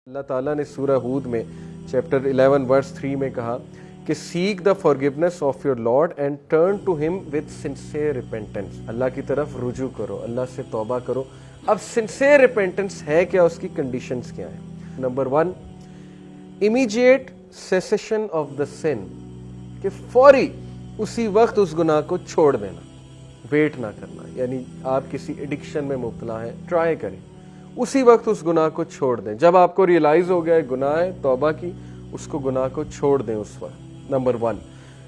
اللہ تعالیٰ نے سورہ ہود میں چیپٹر 11 ورس 3 میں کہا کہ seek the forgiveness of your lord and turn to him with sincere repentance. Allah کی طرف رجوع کرو, اللہ سے توبہ کرو. اب سنسیئر ریپینٹنس ہے کیا, اس کی کنڈیشنز کیا ہیں؟ Number 1, immediate cessation of the sin, کہ فوری اسی وقت اس گناہ کو چھوڑ دینا, ویٹ نہ کرنا. یعنی آپ کسی ایڈکشن میں مبتلا ہیں, ٹرائی کریں اسی وقت اس گناہ کو چھوڑ دیں. جب آپ کو ریئلائز ہو گیا ہے گناہ ہے, توبہ کی, اس کو گناہ کو چھوڑ دیں اس وقت. Number 1.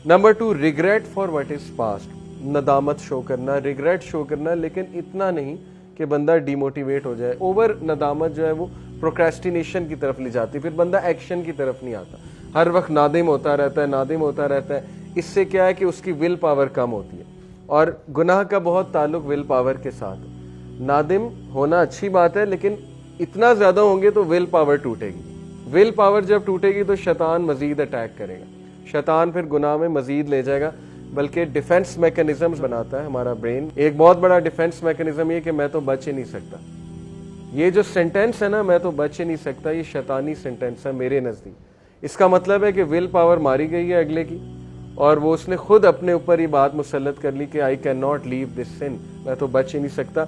Number 2, regret for what is past, ندامت شو کرنا, ریگریٹ شو کرنا, لیکن اتنا نہیں کہ بندہ ڈی موٹیویٹ ہو جائے. اوور ندامت جو ہے وہ پروکریسٹینیشن کی طرف لے جاتی, پھر بندہ ایکشن کی طرف نہیں آتا, ہر وقت نادم ہوتا رہتا ہے, نادم ہوتا رہتا ہے. اس سے کیا ہے کہ اس کی ول پاور کم ہوتی ہے, اور گناہ کا بہت تعلق ول پاور کے ساتھ ہے. نادم ہونا اچھی بات ہے, لیکن اتنا زیادہ ہوں گے تو ول پاور ٹوٹے گی. ول پاور جب ٹوٹے گی تو شیطان مزید اٹیک کرے گا, شیطان پھر گناہ میں مزید لے جائے گا. بلکہ ڈیفنس میکنزم بناتا ہے ہمارا برین. ایک بہت بڑا ڈیفنس میکنزم یہ کہ میں تو بچ ہی نہیں سکتا. یہ جو سینٹینس ہے نا, میں تو بچ ہی نہیں سکتا, یہ شیطانی سینٹینس ہے میرے نزدیک. اس کا مطلب ہے کہ ول پاور ماری گئی ہے اگلے کی, اور وہ اس نے خود اپنے اوپر یہ بات مسلط کر لی کہ آئی کین ناٹ لیو دس سن, میں تو بچ ہی نہیں سکتا.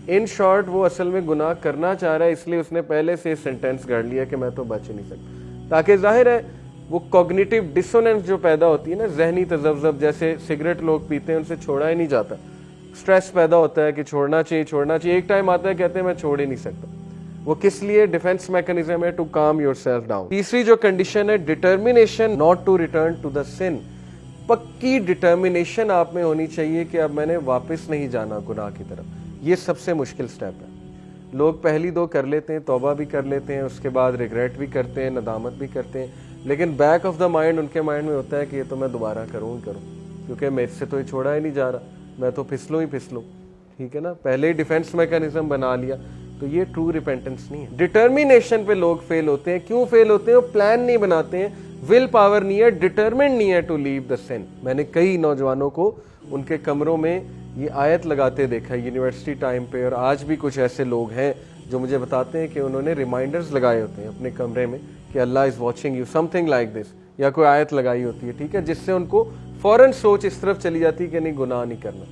ان شارٹ وہ اصل میں گناہ کرنا چاہ رہا ہے, اس لیے اس نے پہلے سے سینٹینس گھڑ لیا کہ میں تو بچ ہی نہیں سکتا. تاکہ ظاہر ہے وہ کوگنیٹو ڈسوننس جو پیدا ہوتی ہے نا, ذہنی تذبذب, جیسے سگریٹ لوگ پیتے ہیں ان سے چھوڑا ہی نہیں جاتا, سٹریس پیدا ہوتا ہے کہ چھوڑنا چاہیے چھوڑنا چاہیے, ایک ٹائم آتا ہے کہتے ہیں میں چھوڑ ہی نہیں سکتا. وہ کس لیے؟ ڈیفنس میکنزم ہے, to calm yourself down. تیسری جو کنڈیشن ہے, determination not to return to the sin. پکی ڈٹرمینیشن آپ میں ہونی چاہیے کہ اب میں نے واپس نہیں جانا گناہ کی طرف. یہ سب سے مشکل سٹیپ ہے. لوگ پہلی 2 کر لیتے ہیں, توبہ بھی کر لیتے ہیں, اس کے بعد ریگریٹ بھی کرتے ہیں, ندامت بھی کرتے ہیں, لیکن back of the mind in کے مائنڈ میں ہوتا ہے کہ یہ تو میں دوبارہ کروں کیونکہ میرے سے تو یہ چھوڑا ہی نہیں جا رہا, میں تو پھسلوں ہی پھسلوں. ٹھیک ہے نا, پہلے ہی ڈیفنس میکنزم بنا لیا. تو یہ ٹرو ریپینٹنس نہیں ہے. ڈٹرمینیشن پہ لوگ فیل ہوتے ہیں. کیوں فیل ہوتے ہیں؟ وہ پلان نہیں بناتے ہیں, ول پاور نہیں ہے, ڈٹرمنڈ نہیں ہے ٹو لیو دا سن. میں نے کئی نوجوانوں کو ان کے کمروں میں یہ آیت لگاتے دیکھا یونیورسٹی ٹائم پہ, اور آج بھی کچھ ایسے لوگ ہیں جو مجھے بتاتے ہیں کہ انہوں نے ریمائنڈرز لگائے ہوتے ہیں اپنے کمرے میں کہ Allah is watching you, something like this, یا کوئی آیت لگائی ہوتی ہے, ٹھیک ہے, جس سے ان کو فوراً سوچ اس طرف چلی جاتی ہے کہ نہیں گناہ نہیں کرنا,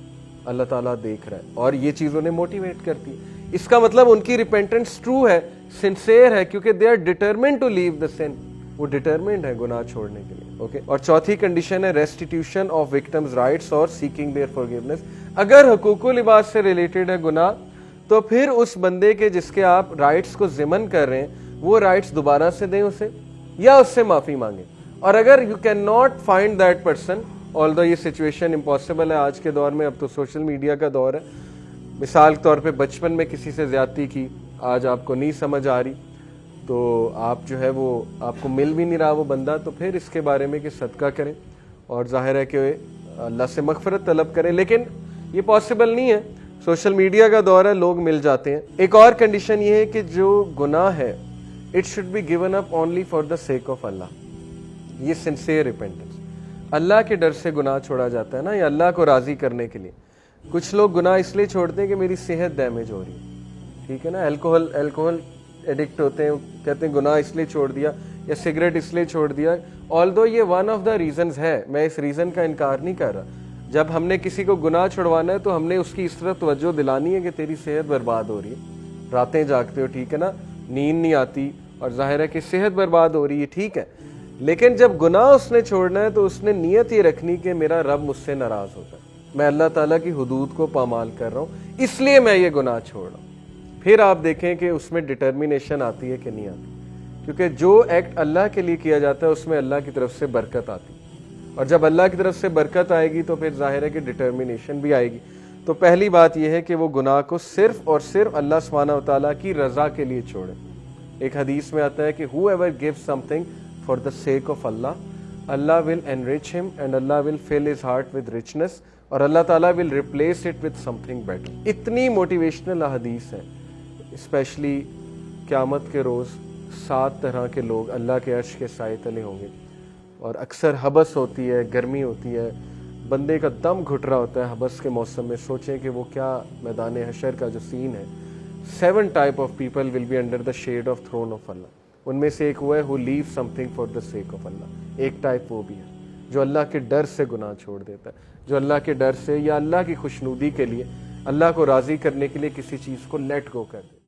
اللہ تعالیٰ دیکھ رہا ہے, اور یہ چیز انہیں موٹیویٹ کرتی ہے. اس کا مطلب ان کی ریپینٹنس ٹرو ہے, سنسیئر ہے, کیونکہ دے آر ڈٹرمنڈ ٹو لیو دا سن. وہ ڈٹرمنڈ ہے گناہ چھوڑنے کے لیے. اوکے. اور چوتھی کنڈیشن ہے ریسٹیٹیوشن آف وکٹمز رائٹس اور سیکنگ دیئر فارگیونیس. اگر حقوق و لباس سے ریلیٹڈ ہے گناہ, تو پھر اس بندے کے جس کے آپ رائٹس کو ضمن کر رہے ہیں, وہ رائٹس دوبارہ سے دیں اسے, یا اس سے معافی مانگیں. اور اگر you can not find that person, آلدو یہ سچویشن امپاسبل ہے آج کے دور میں, اب تو سوشل میڈیا کا دور ہے. مثال کے طور پہ بچپن میں کسی سے زیادتی کی, آج آپ کو نہیں سمجھ آ رہی, تو آپ جو ہے وہ آپ کو مل بھی نہیں رہا وہ بندہ, تو پھر اس کے بارے میں کہ صدقہ کریں, اور ظاہر ہے کہ اللہ سے مغفرت طلب کریں. لیکن یہ پاسبل نہیں ہے, سوشل میڈیا کا دور ہے, لوگ مل جاتے ہیں. ایک اور کنڈیشن یہ ہے کہ جو گناہ ہے it should be given up only for the sake of Allah. یہ سنسیئر ریپینٹنس, اللہ کے ڈر سے گناہ چھوڑا جاتا ہے نا, یا اللہ کو راضی کرنے کے لیے. کچھ لوگ گناہ اس لیے چھوڑتے ہیں کہ میری صحت ڈیمیج ہو رہی ہے, ٹھیک ہے نا, الکوہل ایڈکٹ ہوتے ہیں, کہتے ہیں گناہ اس لیے چھوڑ دیا, یا سگریٹ اس لیے چھوڑ دیا. آلدو یہ ون آف دا ریزنز ہے, میں اس ریزن کا انکار نہیں کر رہا. جب ہم نے کسی کو گناہ چھڑوانا ہے تو ہم نے اس کی اس طرف توجہ دلانی ہے کہ تیری صحت برباد ہو رہی ہے, راتیں جاگتے ہو, ٹھیک ہے نا, نیند نہیں آتی, اور ظاہر ہے کہ صحت برباد ہو رہی ہے, ٹھیک ہے. لیکن جب گناہ اس نے چھوڑنا ہے تو اس نے نیت یہ رکھنی کہ میرا رب مجھ سے ناراض ہوتا ہے, میں اللہ تعالیٰ کی حدود کو پامال کر رہا ہوں, اس لیے میں یہ گناہ چھوڑ رہا ہوں. پھر آپ دیکھیں کہ اس میں ڈٹرمینیشن آتی ہے کہ نہیں آتی, کیونکہ جو ایکٹ اللہ کے لیے کیا جاتا ہے اس میں اللہ کی طرف سے برکت آتی ہے, اور جب اللہ کی طرف سے برکت آئے گی تو پھر ظاہر ہے کہ ڈٹرمینیشن بھی آئے گی. تو پہلی بات یہ ہے کہ وہ گناہ کو صرف اور صرف اللہ سبحانہ و تعالیٰ کی رضا کے لیے چھوڑے. ایک حدیث میں آتا ہے کہ whoever gives something for the sake of Allah, Allah will enrich him and Allah will fill his heart with richness, اور اللہ تعالیٰ will replace it with something better. اتنی موٹیویشنل حدیث ہے, اسپیشلی قیامت کے روز 7 طرح کے لوگ اللہ کے عرش کے سائے تلے ہوں گے, اور اکثر حبس ہوتی ہے, گرمی ہوتی ہے, بندے کا دم گھٹ رہا ہوتا ہے حبس کے موسم میں. سوچیں کہ وہ کیا میدان حشر کا جو سین ہے. 7 type of people will be under the shade of throne of Allah. ان میں سے ایک وہ ہے who leave something for the sake of Allah. ایک ٹائپ وہ بھی ہے جو اللہ کے ڈر سے گناہ چھوڑ دیتا ہے, جو اللہ کے ڈر سے یا اللہ کی خوشنودی کے لیے, اللہ کو راضی کرنے کے لیے کسی چیز کو لیٹ گو کر دے.